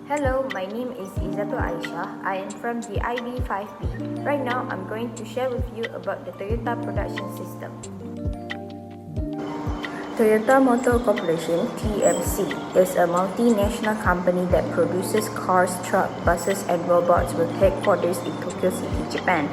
Hello, my name is Izzatu Aisha. I am from the IB5B. Right now, I'm going to share with you about the Toyota production system. Toyota Motor Corporation (TMC) is a multinational company that produces cars, trucks, buses, and robots with headquarters in Tokyo City, Japan.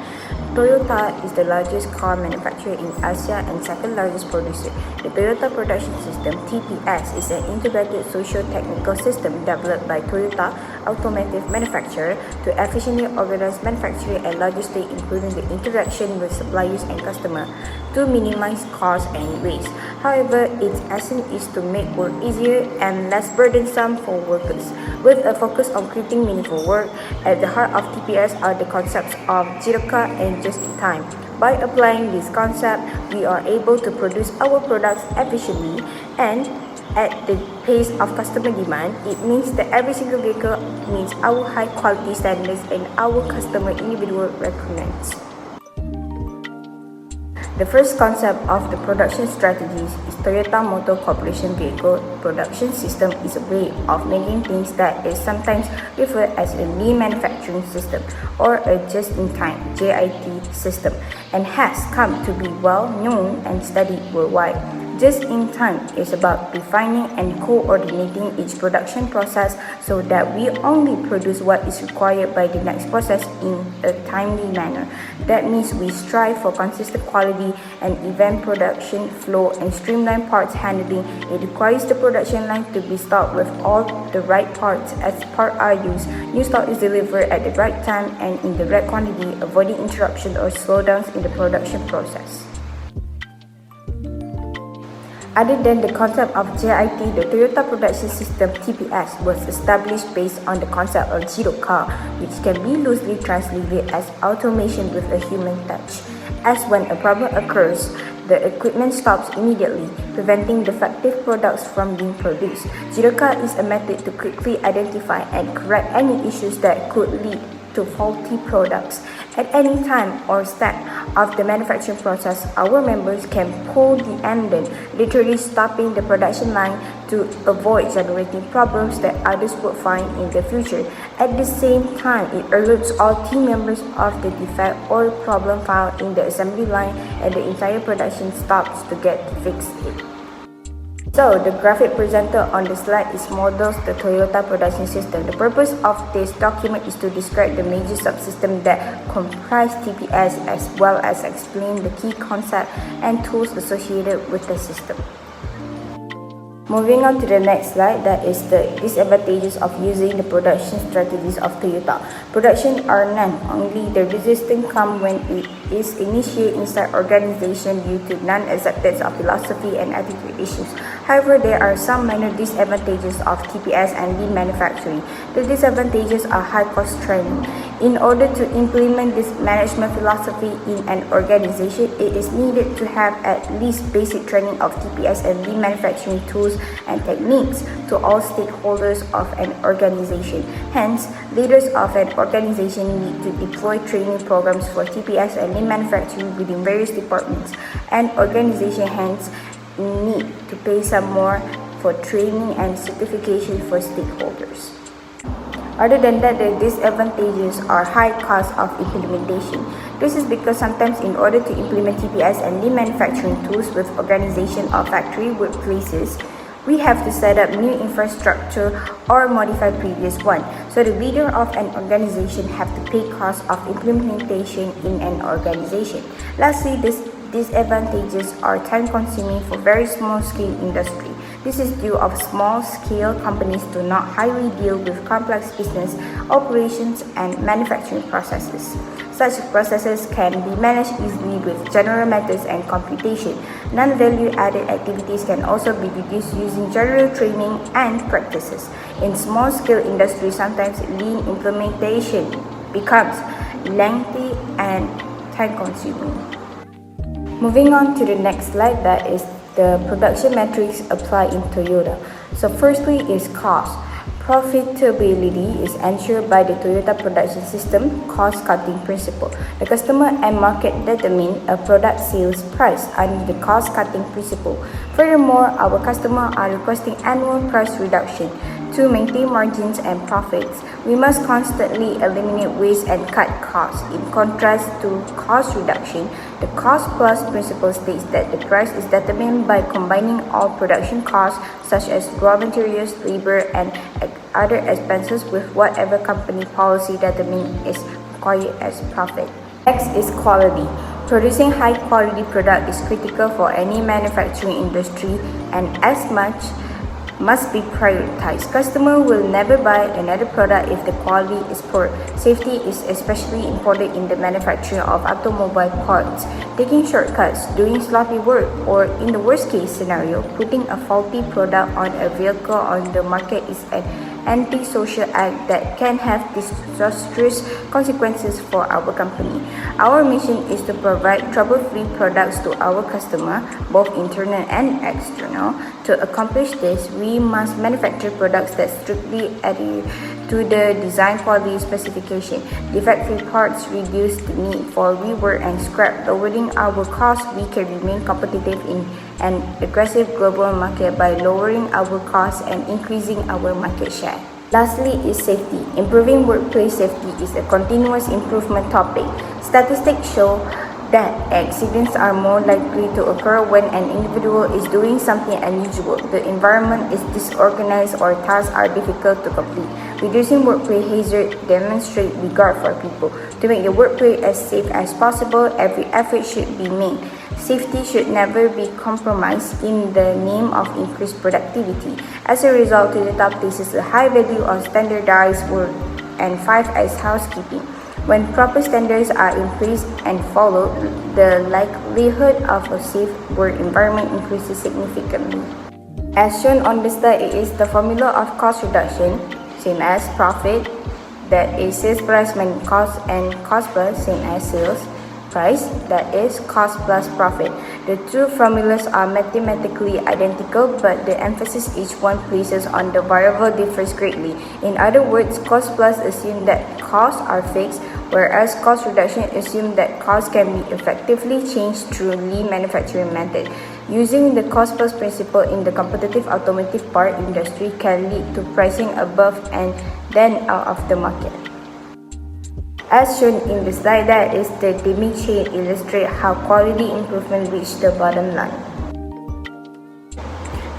Toyota is the largest car manufacturer in Asia and second largest producer. The Toyota Production System (TPS) is an integrated socio-technical system developed by Toyota Automotive Manufacturer to efficiently organize manufacturing and logistics, including the interaction with suppliers and customers, to minimize costs and waste. However, its essence is to make work easier and less burdensome for workers. With a focus on creating meaningful work, at the heart of TPS are the concepts of Jiroka and just-in-time. By applying this concept, we are able to produce our products efficiently and at the pace of customer demand. It means that every single vehicle meets our high quality standards and our customer individual requirements. The first concept of the production strategies is Toyota Motor Corporation Vehicle Production System is a way of making things that is sometimes referred as a lean manufacturing system or a just-in-time JIT system and has come to be well known and studied worldwide. Just-in-time is about defining and coordinating each production process so that we only produce what is required by the next process in a timely manner. That means we strive for consistent quality and event production flow and streamlined parts handling. It requires the production line to be stocked with all the right parts as parts are used. New stock is delivered at the right time and in the right quantity, avoiding interruption or slowdowns in the production process. Other than the concept of JIT, the Toyota Production System (TPS) was established based on the concept of Jiroka, which can be loosely translated as automation with a human touch. As when a problem occurs, the equipment stops immediately, preventing defective products from being produced. Jiroka is a method to quickly identify and correct any issues that could lead to faulty products. At any time or step of the manufacturing process, our members can pull the ending, literally stopping the production line to avoid generating problems that others would find in the future. At the same time, it alerts all team members of the defect or problem found in the assembly line and the entire production stops to get to fix it. So, the graphic presented on the slide is models the Toyota production system. The purpose of this document is to describe the major subsystems that comprise TPS as well as explain the key concepts and tools associated with the system. Moving on to the next slide, that is the disadvantages of using the production strategies of Toyota. Production are none, only the resistance comes when it is initiated inside organization due to non-acceptance of philosophy and attitude issues. However, there are some minor disadvantages of TPS and lean manufacturing. The disadvantages are high cost training. In order to implement this management philosophy in an organization, it is needed to have at least basic training of TPS and lean manufacturing tools and techniques to all stakeholders of an organization. Hence, leaders of an organization need to deploy training programs for TPS and lean manufacturing within various departments. An organization hence need to pay some more for training and certification for stakeholders. Other than that, the disadvantages are high cost of implementation. This is because sometimes in order to implement TPS and lean manufacturing tools with organization or factory workplaces, we have to set up new infrastructure or modify previous one. So the leader of an organization have to pay cost of implementation in an organization. Lastly, these disadvantages are time consuming for very small scale industry. This is due of small-scale companies do not highly deal with complex business operations and manufacturing processes. Such processes can be managed easily with general methods and computation. Non-value-added activities can also be reduced using general training and practices. In small-scale industry, sometimes lean implementation becomes lengthy and time-consuming. Moving on to the next slide, that is the production metrics applied in Toyota. So firstly is cost. Profitability is ensured by the Toyota production system cost-cutting principle. The customer and market determine a product sales price under the cost-cutting principle. Furthermore, our customers are requesting annual price reduction To maintain margins and profits, we must constantly eliminate waste and cut costs. In contrast to cost reduction, the cost plus principle states that the price is determined by combining all production costs, such as raw materials, labor, and other expenses, with whatever company policy determines is required as profit. Next is quality. Producing high-quality product is critical for any manufacturing industry, and as much must be prioritized. Customer will never buy another product if the quality is poor. Safety is especially important in the manufacturing of automobile parts. Taking shortcuts, doing sloppy work, or in the worst case scenario, putting a faulty product on a vehicle on the market is an anti-social act that can have disastrous consequences for our company. Our mission is to provide trouble-free products to our customer, both internal and external. To accomplish this, we must manufacture products that strictly adhere to the design quality specification. Defect-free parts reduce the need for rework and scrap. Lowering our costs, we can remain competitive in an aggressive global market by lowering our costs and increasing our market share. Lastly is safety. Improving workplace safety is a continuous improvement topic. Statistics show that accidents are more likely to occur when an individual is doing something unusual, the environment is disorganized, or tasks are difficult to complete. Reducing workplace hazard demonstrates regard for people. To make the workplace as safe as possible, every effort should be made. Safety should never be compromised in the name of increased productivity. As a result, the top places a high value on standardized work, and 5 as housekeeping. When proper standards are in place and followed, the likelihood of a safe work environment increases significantly. As shown on the slide, it is the formula of cost reduction, same as profit, that is sales price minus cost, and cost plus, same as sales price, that is cost plus profit. The two formulas are mathematically identical, but the emphasis each one places on the variable differs greatly. In other words, cost plus assumes that costs are fixed, whereas cost reduction assumes that costs can be effectively changed through lean manufacturing method. Using the cost plus principle in the competitive automotive part industry can lead to pricing above and then out of the market. As shown in the slide, that is the Demi chain illustrate how quality improvement reach the bottom line.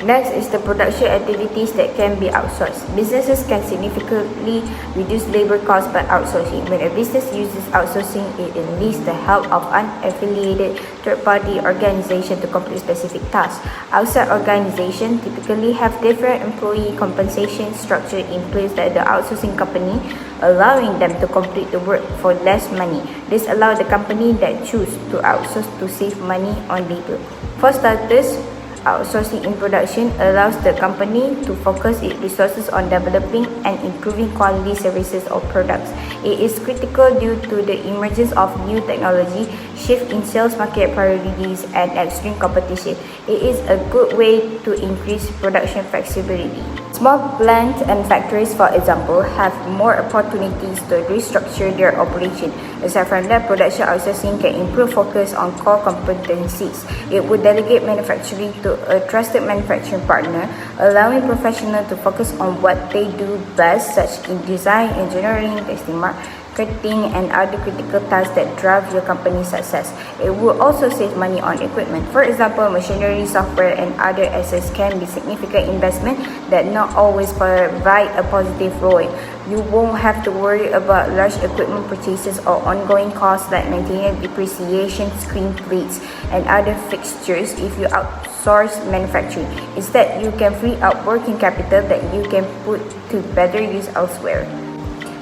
Next is the production activities that can be outsourced. Businesses can significantly reduce labor costs by outsourcing. When a business uses outsourcing, it enlists the help of unaffiliated third-party organizations to complete specific tasks. Outside organizations typically have different employee compensation structure in place than the outsourcing company, allowing them to complete the work for less money. This allows the company that choose to outsource to save money on labor. For starters, outsourcing in production allows the company to focus its resources on developing and improving quality services or products. It is critical due to the emergence of new technology, shift in sales market priorities, and extreme competition. It is a good way to increase production flexibility. Small plants and factories, for example, have more opportunities to restructure their operation. Aside from that, production outsourcing can improve focus on core competencies. It would delegate manufacturing to a trusted manufacturing partner, allowing professionals to focus on what they do best, such in design, engineering, testing, marketing, and other critical tasks that drive your company's success. It will also save money on equipment. For example, machinery, software, and other assets can be significant investment that not always provide a positive ROI. You won't have to worry about large equipment purchases or ongoing costs like maintenance, depreciation, screen plates, and other fixtures if you outsource manufacturing. Instead, you can free up working capital that you can put to better use elsewhere.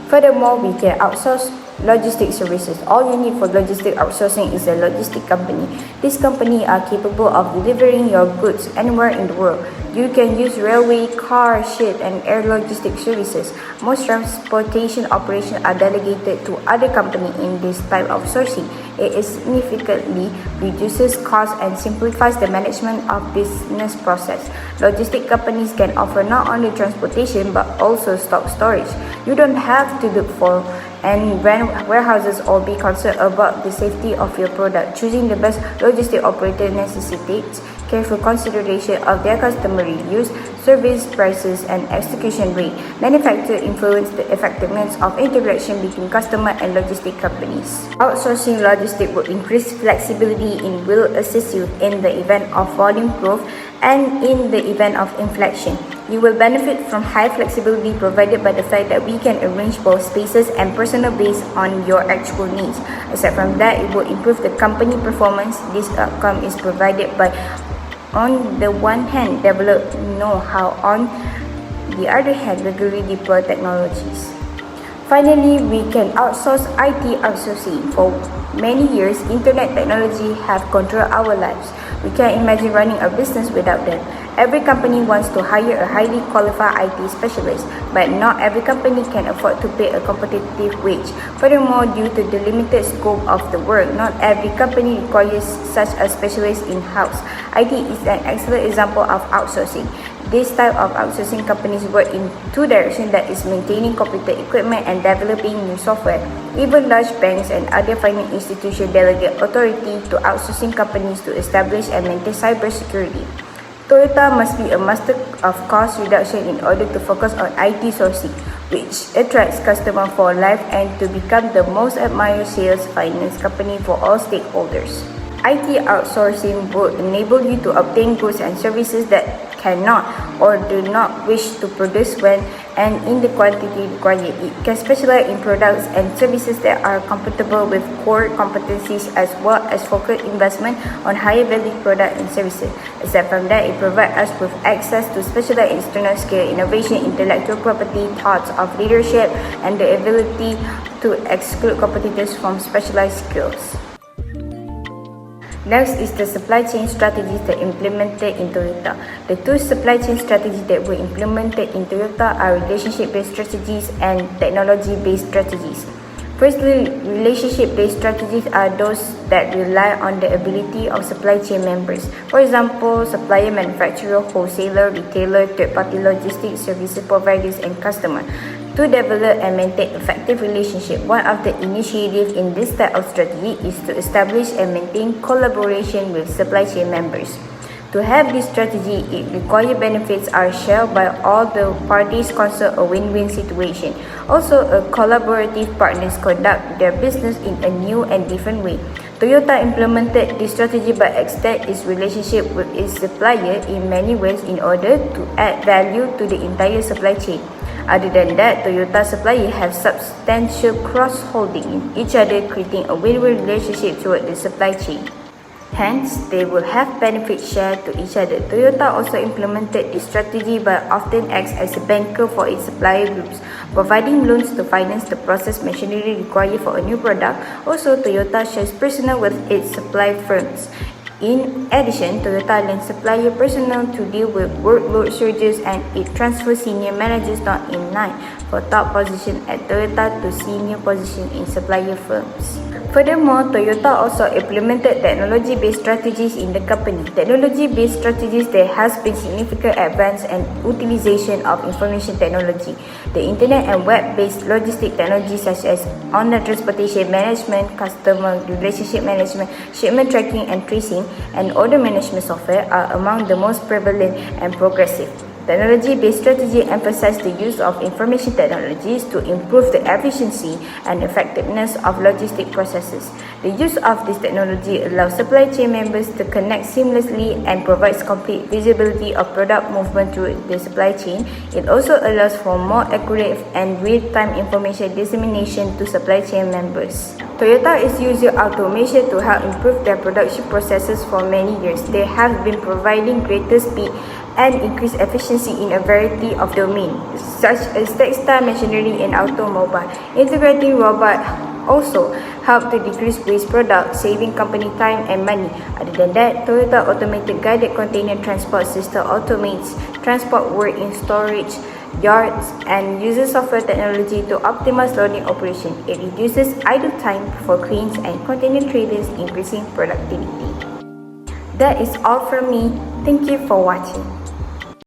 Furthermore, we can outsource logistics services. All you need for logistic outsourcing is a logistic company. These companies are capable of delivering your goods anywhere in the world. You can use railway, car, ship, and air logistics services. Most transportation operations are delegated to other companies in this type of sourcing. It significantly reduces costs and simplifies the management of business process. Logistic companies can offer not only transportation but also stock storage. You don't have to look for and rent warehouses or be concerned about the safety of your product. Choosing the best logistic operator necessitates careful consideration of their customary use, service prices, and execution rate. Manufacturers influence the effectiveness of interaction between customer and logistic companies. Outsourcing logistics will increase flexibility and will assist you in the event of volume growth and in the event of inflection. You will benefit from high flexibility provided by the fact that we can arrange both spaces and personnel based on your actual needs. Aside from that, it will improve the company performance. This outcome is provided by, on the one hand, develop know-how, on the other hand, regularly deploy technologies. Finally, we can outsource IT outsourcing. For many years, internet technology have controlled our lives. We can't imagine running a business without them. Every company wants to hire a highly qualified IT specialist, but not every company can afford to pay a competitive wage. Furthermore, due to the limited scope of the work, not every company requires such a specialist in-house. IT is an excellent example of outsourcing. This type of outsourcing companies work in two directions, that is maintaining computer equipment and developing new software. Even large banks and other financial institutions delegate authority to outsourcing companies to establish and maintain cybersecurity. Toyota must be a master of cost reduction in order to focus on IT sourcing, which attracts customers for life and to become the most admired sales finance company for all stakeholders. IT outsourcing will enable you to obtain goods and services that cannot or do not wish to produce when and in the quantity required. It can specialize in products and services that are compatible with core competencies, as well as focus investment on higher value products and services. Aside from that, it provides us with access to specialized external skill, innovation, intellectual property, thoughts of leadership, and the ability to exclude competitors from specialized skills. Next is the supply chain strategies that implemented in Toyota. The two supply chain strategies that were implemented in Toyota are relationship-based strategies and technology-based strategies. Firstly, relationship-based strategies are those that rely on the ability of supply chain members. For example, supplier, manufacturer, wholesaler, retailer, third-party logistics, service providers, and customer. To develop and maintain effective relationship, one of the initiatives in this type of strategy is to establish and maintain collaboration with supply chain members. To have this strategy, it requires benefits are shared by all the parties concerned, a win-win situation. Also, a collaborative partners conduct their business in a new and different way. Toyota implemented this strategy by extending its relationship with its supplier in many ways in order to add value to the entire supply chain. Other than that, Toyota suppliers have substantial cross-holding in each other, creating a win-win relationship toward the supply chain. Hence, they will have benefits shared to each other. Toyota also implemented this strategy by often acts as a banker for its supplier groups, providing loans to finance the process machinery required for a new product. Also, Toyota shares personnel with its supply firms. In addition, Toyota lends supplier personnel to deal with workload surges, and it transfers senior managers not in line for top position at Toyota to senior position in supplier firms. Furthermore, Toyota also implemented technology-based strategies in the company. Technology-based strategies, there has been significant advance and utilization of information technology. The internet and web-based logistic technologies such as online transportation management, customer relationship management, shipment tracking and tracing, and order management software are among the most prevalent and progressive. Technology-based strategy emphasizes the use of information technologies to improve the efficiency and effectiveness of logistic processes. The use of this technology allows supply chain members to connect seamlessly and provides complete visibility of product movement through the supply chain. It also allows for more accurate and real-time information dissemination to supply chain members. Toyota is using automation to help improve their production processes for many years. They have been providing greater speed and increased efficiency in a variety of domains, such as textile, machinery, and automobile. Integrating robots also help to decrease waste product, saving company time and money. Other than that, Toyota automated guided container transport system automates transport work in storage yards and uses software technology to optimize loading operation. It reduces idle time for cranes and container trailers, increasing productivity. That is all from me. Thank you for watching.